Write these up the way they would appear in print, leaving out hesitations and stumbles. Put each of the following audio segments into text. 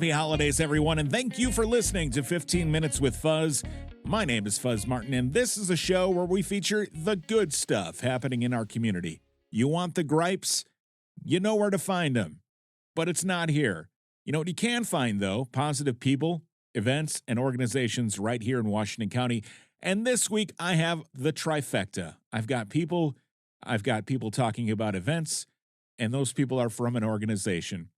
Happy holidays, everyone, and thank you for listening to 15 Minutes with Fuzz. My name is Fuzz Martin, and this is a show where we feature the good stuff happening in our community. You want the gripes? You know where to find them, but it's not here. You know what you can find, though? Positive people, events, and organizations right here in Washington County. And this week, I have the trifecta. I've got people talking about events, and those people are from an organization.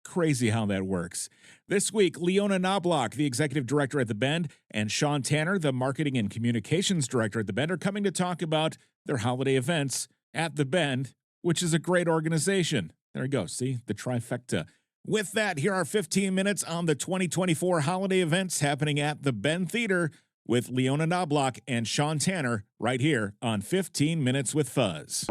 Crazy how that works. This week, Leona Knobloch, the executive director at The Bend, and Shaun Tanner, the marketing and communications director at The Bend, are coming to talk about their holiday events at The Bend, which is a great organization. There you go. See, the trifecta. With that, here are 15 minutes on the 2024 holiday events happening at The Bend Theater with Leona Knobloch and Shaun Tanner right here on 15 Minutes with Fuzz.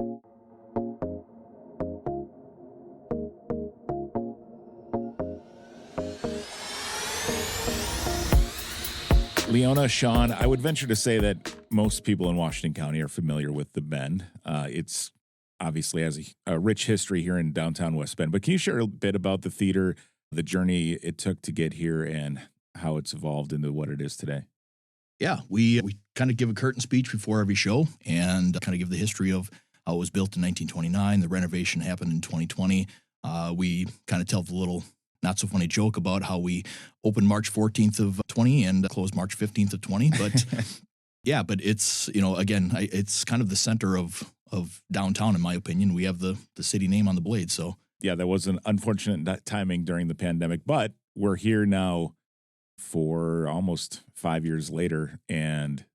Leona, Shaun, I would venture to say that most people in Washington County are familiar with The Bend. It's obviously has a rich history here in downtown West Bend. But can you share a bit about the theater, the journey it took to get here, and how it's evolved into what it is today? Yeah, we kind of give a curtain speech before every show and kind of give the history of how it was built in 1929. The renovation happened in 2020. We kind of tell the little not so funny joke about how we opened March 14th of 20 and closed March 15th of 20. But yeah, but it's, again, it's kind of the center of downtown, in my opinion. We have the city name on the blade. So yeah, that was an unfortunate timing during the pandemic, but we're here now for almost 5 years later, and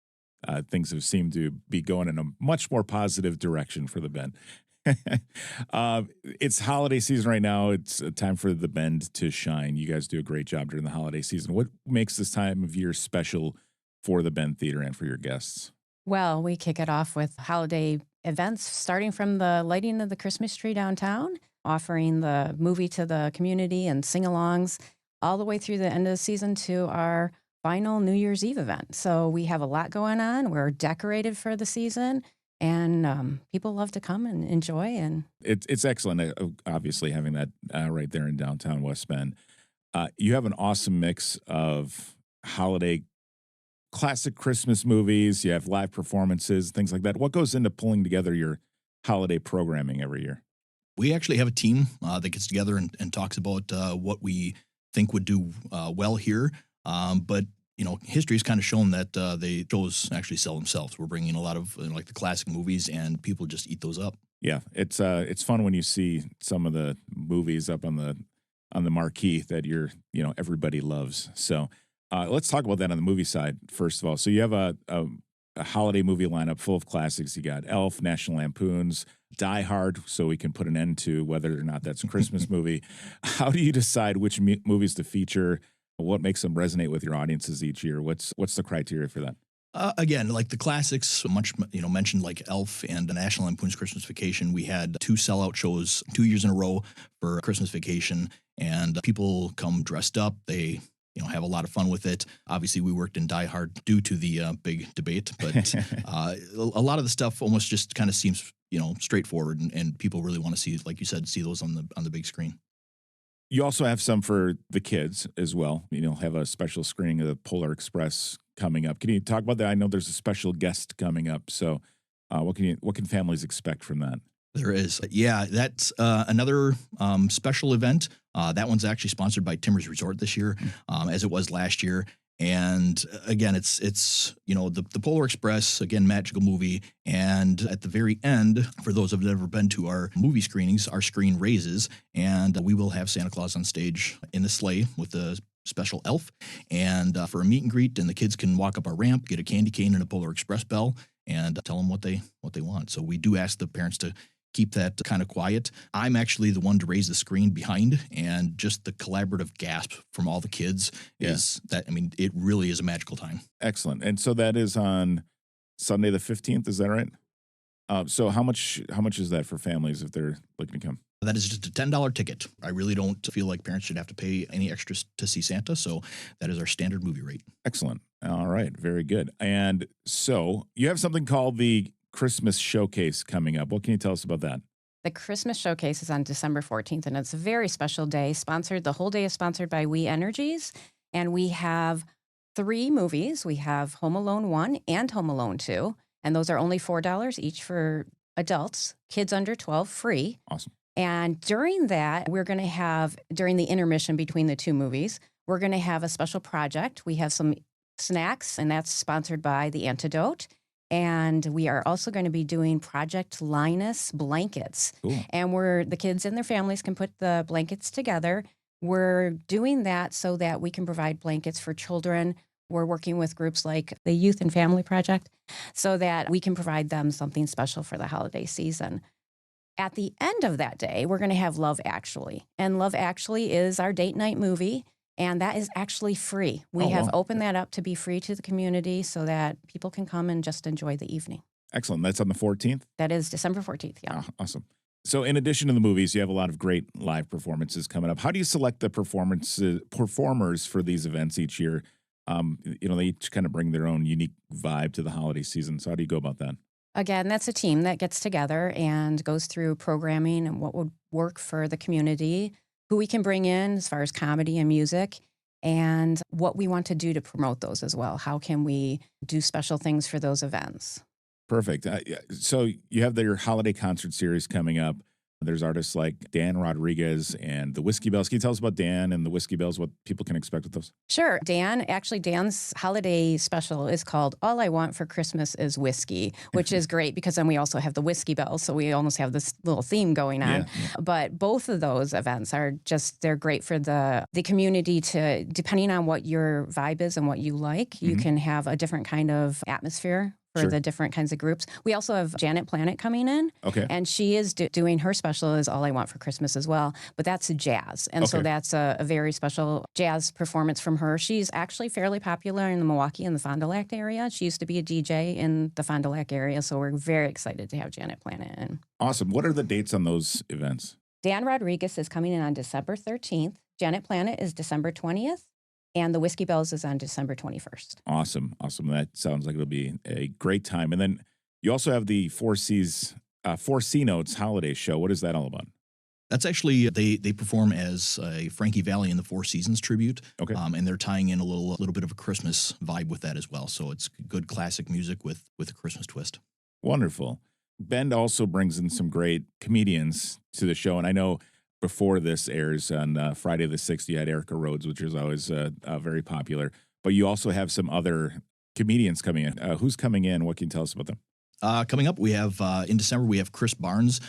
things have seemed to be going in a much more positive direction for The Bend. It's holiday season right now. It's a time for The Bend to shine. You guys do a great job during the holiday season. What makes this time of year special for the Bend Theater and for your guests? Well, we kick it off with holiday events, starting from the lighting of the Christmas tree downtown, offering the movie to the community and sing-alongs, all the way through the end of the season to our final New Year's Eve event. So we have a lot going on. We're decorated for the season. And people love to come and enjoy. And it's excellent, obviously, having that right there in downtown West Bend. You have an awesome mix of holiday classic Christmas movies. You have live performances, things like that. What goes into pulling together your holiday programming every year? We actually have a team that gets together and talks about what we think would do well here. But history's kind of shown that they shows actually sell themselves. We're bringing a lot of like the classic movies, and people just eat those up. Yeah, it's fun when you see some of the movies up on the marquee that everybody loves. So let's talk about that on the movie side first of all. So you have a holiday movie lineup full of classics. You got Elf, National Lampoons, Die Hard, so we can put an end to whether or not that's a Christmas movie. How do you decide which movies to feature? What makes them resonate with your audiences each year? What's the criteria for that? Again, like the classics, mentioned like Elf and National Lampoon's Christmas Vacation. We had 2 sellout shows 2 years in a row for Christmas Vacation, and people come dressed up. They have a lot of fun with it. Obviously, we worked in Die Hard due to the big debate, but a lot of the stuff almost just kind of seems straightforward, and people really want to see, like you said, see those on the big screen. You also have some for the kids as well. Have a special screening of the Polar Express coming up. Can you talk about that? I know there's a special guest coming up. So what can families expect from that? There is. Yeah, that's another special event. That one's actually sponsored by Timbers Resort this year, as it was last year. And again, it's the Polar Express, again, magical movie. And at the very end, for those who have never been to our movie screenings, our screen raises, and we will have Santa Claus on stage in the sleigh with a special elf, and for a meet and greet, and the kids can walk up our ramp, get a candy cane and a Polar Express bell, and tell them what they want. So we do ask the parents to keep that kind of quiet. I'm actually the one to raise the screen behind, and just the collaborative gasp from all the kids is that, it really is a magical time. Excellent. And so that is on Sunday the 15th, is that right? So how much is that for families if they're looking to come? That is just a $10 ticket. I really don't feel like parents should have to pay any extras to see Santa, so that is our standard movie rate. Excellent. All right, very good. And so you have something called the Christmas Showcase coming up. What can you tell us about that? The Christmas Showcase is on December 14th, and it's a very special day. The whole day is sponsored by We Energies, and we have 3 movies. We have Home Alone 1 and Home Alone 2, and those are only $4 each for adults. Kids under 12, free. Awesome. And during that, we're going to have, during the intermission between the 2 movies, we're going to have a special project. We have some snacks, and that's sponsored by The Antidote. And we are also going to be doing Project Linus blankets. Cool. And the kids and their families can put the blankets together. We're doing that so that we can provide blankets for children. We're working with groups like the Youth and Family Project so that we can provide them something special for the holiday season. At the end of that day, we're going to have Love Actually. And Love Actually is our date night movie. And that is actually free. We have opened that up to be free to the community so that people can come and just enjoy the evening. Excellent. That's on the 14th? That is December 14th, yeah. Oh, awesome. So in addition to the movies, you have a lot of great live performances coming up. How do you select the performers for these events each year? They each kind of bring their own unique vibe to the holiday season. So how do you go about that? Again, that's a team that gets together and goes through programming and what would work for the community, who we can bring in as far as comedy and music, and what we want to do to promote those as well. How can we do special things for those events? Perfect. So you have your holiday concert series coming up. There's artists like Dan Rodriguez and the Whiskey Bells. Can you tell us about Dan and the Whiskey Bells, what people can expect with those? Sure. Dan's holiday special is called All I Want for Christmas is Whiskey, which is great because then we also have the Whiskey Bells. So we almost have this little theme going on. Yeah. But both of those events they're great for the community to, depending on what your vibe is and what you like, you can have a different kind of atmosphere for the different kinds of groups. We also have Janet Planet coming in. Okay. And she is doing her special is All I Want for Christmas as well. But that's jazz. And so that's a very special jazz performance from her. She's actually fairly popular in the Milwaukee and the Fond du Lac area. She used to be a DJ in the Fond du Lac area. So we're very excited to have Janet Planet in. Awesome. What are the dates on those events? Dan Rodriguez is coming in on December 13th. Janet Planet is December 20th. And the Whiskey Bells is on December 21st. Awesome. That sounds like it'll be a great time. And then you also have the Four C Notes holiday show. What is that all about? That's actually, they perform as a Frankie Valli and the Four Seasons tribute. Okay. And they're tying in a little bit of a Christmas vibe with that as well. So it's good classic music with a Christmas twist. Wonderful. Bend also brings in some great comedians to the show. And I know before this airs on Friday the 6th, you had Erica Rhodes, which is always very popular. But you also have some other comedians coming in. Who's coming in? What can you tell us about them? Coming up, we have in December, we have Chris Barnes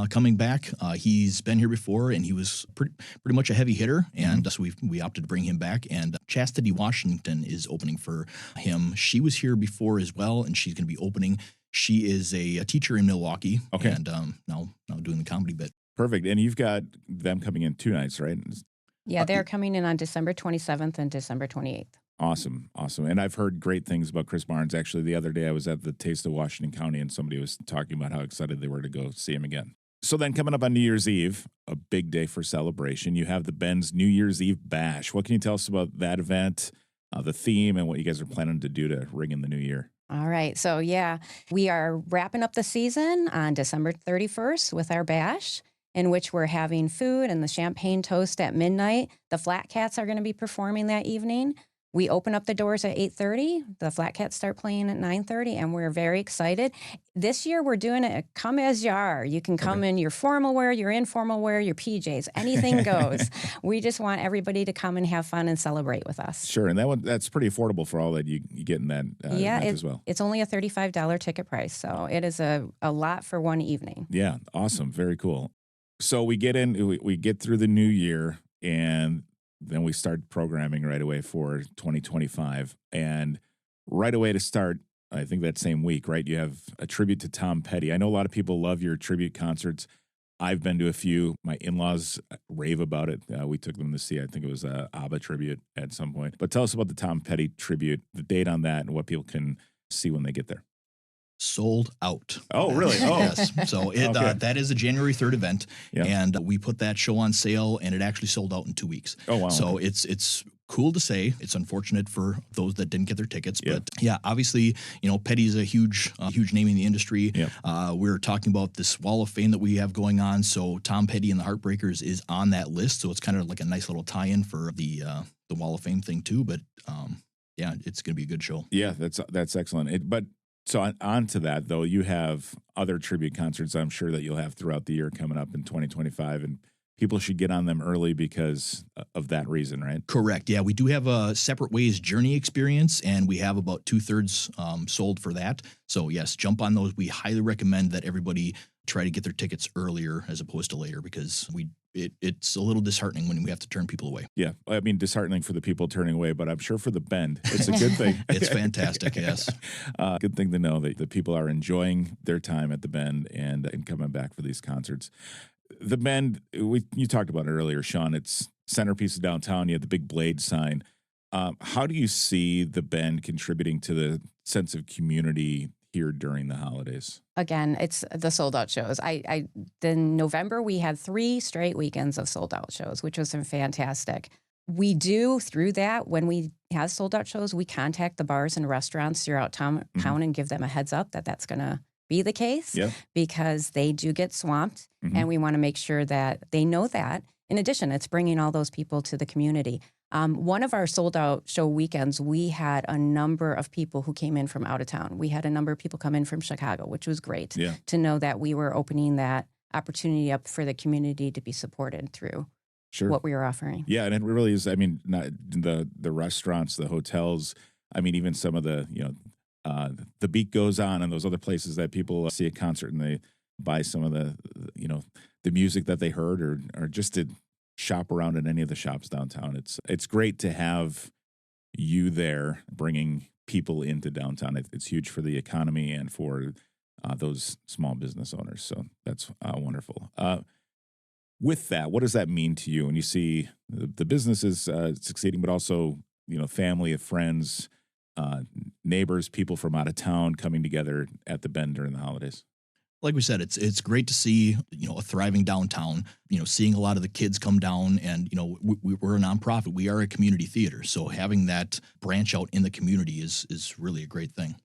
coming back. He's been here before, and he was pretty much a heavy hitter, and so we opted to bring him back. And Chastity Washington is opening for him. She was here before as well, and she's going to be opening. She is a teacher in Milwaukee, and now doing the comedy bit. Perfect. And you've got them coming in 2 nights, right? Yeah, they're coming in on December 27th and December 28th. Awesome. And I've heard great things about Chris Barnes. Actually, the other day I was at the Taste of Washington County, and somebody was talking about how excited they were to go see him again. So then coming up on New Year's Eve, a big day for celebration, you have the Ben's New Year's Eve Bash. What can you tell us about that event, the theme, and what you guys are planning to do to ring in the new year? All right. So, we are wrapping up the season on December 31st with our bash, in which we're having food and the champagne toast at midnight. The Flat Cats are going to be performing that evening. We open up the doors at 8:30. The Flat Cats start playing at 9:30, and we're very excited. This year, we're doing it come as you are. You can come in your formal wear, your informal wear, your PJs. Anything goes. We just want everybody to come and have fun and celebrate with us. Sure, and that's pretty affordable for all that you get in that event as well. It's only a $35 ticket price, so it is a lot for one evening. Yeah, awesome. Very cool. So we get through the new year, and then we start programming right away for 2025. And right away to start, I think that same week, right, you have a tribute to Tom Petty. I know a lot of people love your tribute concerts. I've been to a few. My in-laws rave about it. We took them to see, I think it was a ABBA tribute at some point. But tell us about the Tom Petty tribute, the date on that, and what people can see when they get there. Sold out. Oh, really? Oh, yes. So that is a January 3rd event, and we put that show on sale, and it actually sold out in 2 weeks. Oh, wow. So it's cool to say. It's unfortunate for those that didn't get their tickets, but yeah, obviously, Petty's a huge name in the industry. We're talking about this Wall of Fame that we have going on. So Tom Petty and the Heartbreakers is on that list. So it's kind of like a nice little tie-in for the Wall of Fame thing too. But yeah, it's going to be a good show. Yeah, that's excellent. But so on to that though, you have other tribute concerts I'm sure that you'll have throughout the year coming up in 2025, and people should get on them early because of that reason, right? Correct. Yeah, we do have a Separate Ways Journey experience, and we have about 2/3 sold for that. So yes, jump on those. We highly recommend that everybody try to get their tickets earlier as opposed to later, because it's a little disheartening when we have to turn people away. Yeah, I mean, disheartening for the people turning away, but I'm sure for the Bend, it's a good thing. It's fantastic, yes. Good thing to know that the people are enjoying their time at the Bend and coming back for these concerts. The Bend, you talked about it earlier, Shaun. It's centerpiece of downtown. You have the big Blade sign. How do you see the Bend contributing to the sense of community here during the holidays? Again, it's the sold out shows. In November, we had 3 straight weekends of sold out shows, which was fantastic. We do, through that, when we have sold out shows, we contact the bars and restaurants throughout town and give them a heads up that that's going to be the case, because they do get swamped, and we want to make sure that they know that. In addition, it's bringing all those people to the community. One of our sold out show weekends, we had a number of people who came in from out of town. We had a number of people come in from Chicago, which was great to know that we were opening that opportunity up for the community to be supported through what we were offering. Yeah, and it really is. I mean, not the restaurants, the hotels. I mean, even some of the the Beat Goes On and those other places that people see a concert and they buy some of the music that they heard or just to shop around in any of the shops downtown. It's great to have you there bringing people into downtown. It's huge for the economy and for those small business owners. So that's wonderful. With that, what does that mean to you when you see the businesses succeeding, but also family, friends, neighbors, people from out of town coming together at the Bend during the holidays? Like we said, it's great to see a thriving downtown. Seeing a lot of the kids come down, and we're a nonprofit. We are a community theater, so having that branch out in the community is really a great thing.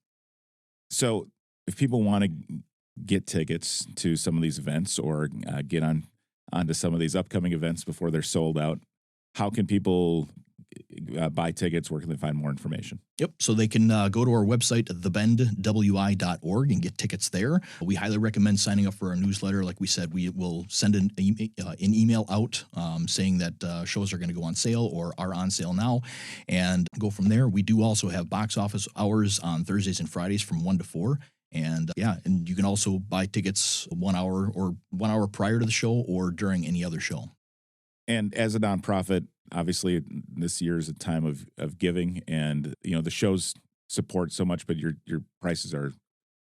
So, if people want to get tickets to some of these events or get onto some of these upcoming events before they're sold out, how can people buy tickets? Where can they find more information? Yep. So they can go to our website, thebendwi.org, and get tickets there. We highly recommend signing up for our newsletter. Like we said, we will send an email out saying that shows are going to go on sale or are on sale now, and go from there. We do also have box office hours on Thursdays and Fridays from 1 to 4. And and you can also buy tickets 1 hour prior to the show or during any other show. And as a nonprofit, obviously this year is a time of giving, and the shows support so much, but your prices are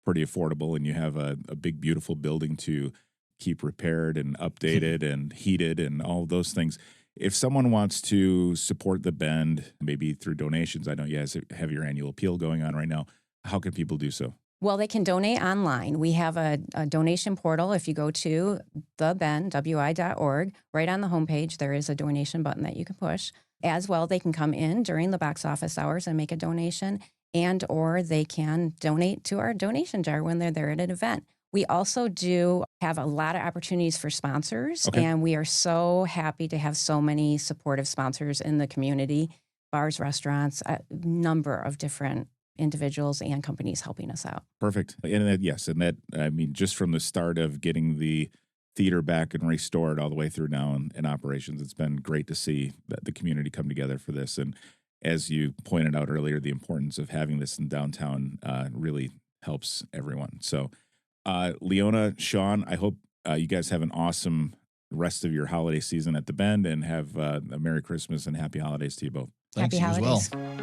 pretty affordable, and you have a big beautiful building to keep repaired and updated and heated and all of those things. If someone wants to support the Bend, maybe through donations, I know you guys have your annual appeal going on right now. How can people do so? Well, they can donate online. We have a donation portal. If you go to thebendwi.org, right on the homepage, there is a donation button that you can push. As well, they can come in during the box office hours and make a donation, and or they can donate to our donation jar when they're there at an event. We also do have a lot of opportunities for sponsors, and we are so happy to have so many supportive sponsors in the community, bars, restaurants, a number of different individuals and companies helping us out. Perfect. And I mean, just from the start of getting the theater back and restored all the way through now in operations, it's been great to see that the community come together for this. And as you pointed out earlier, the importance of having this in downtown really helps everyone. So Leona, Shaun, I hope you guys have an awesome rest of your holiday season at the Bend, and have a Merry Christmas and Happy Holidays to you both. Thanks, Happy holidays. As well.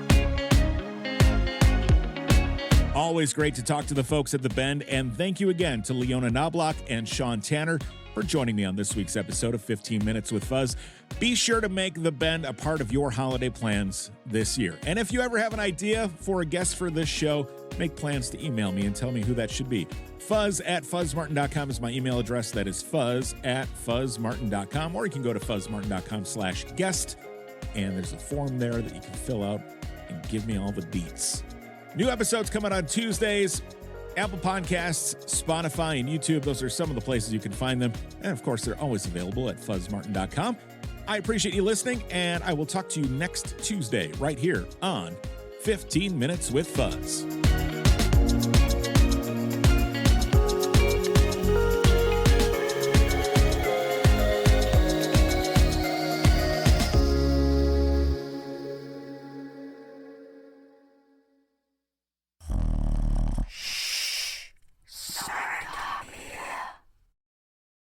Always great to talk to the folks at the Bend, and thank you again to Leona Knobloch and Shaun Tanner for joining me on this week's episode of 15 Minutes with Fuzz. Be sure to make the Bend a part of your holiday plans this year. And if you ever have an idea for a guest for this show, make plans to email me and tell me who that should be. Fuzz@fuzzmartin.com is my email address. That is fuzz@fuzzmartin.com, or you can go to fuzzmartin.com/guest and there's a form there that you can fill out and give me all the deets. New episodes coming on Tuesdays. Apple Podcasts, Spotify, and YouTube. Those are some of the places you can find them. And of course, they're always available at fuzzmartin.com. I appreciate you listening, and I will talk to you next Tuesday right here on 15 Minutes with Fuzz.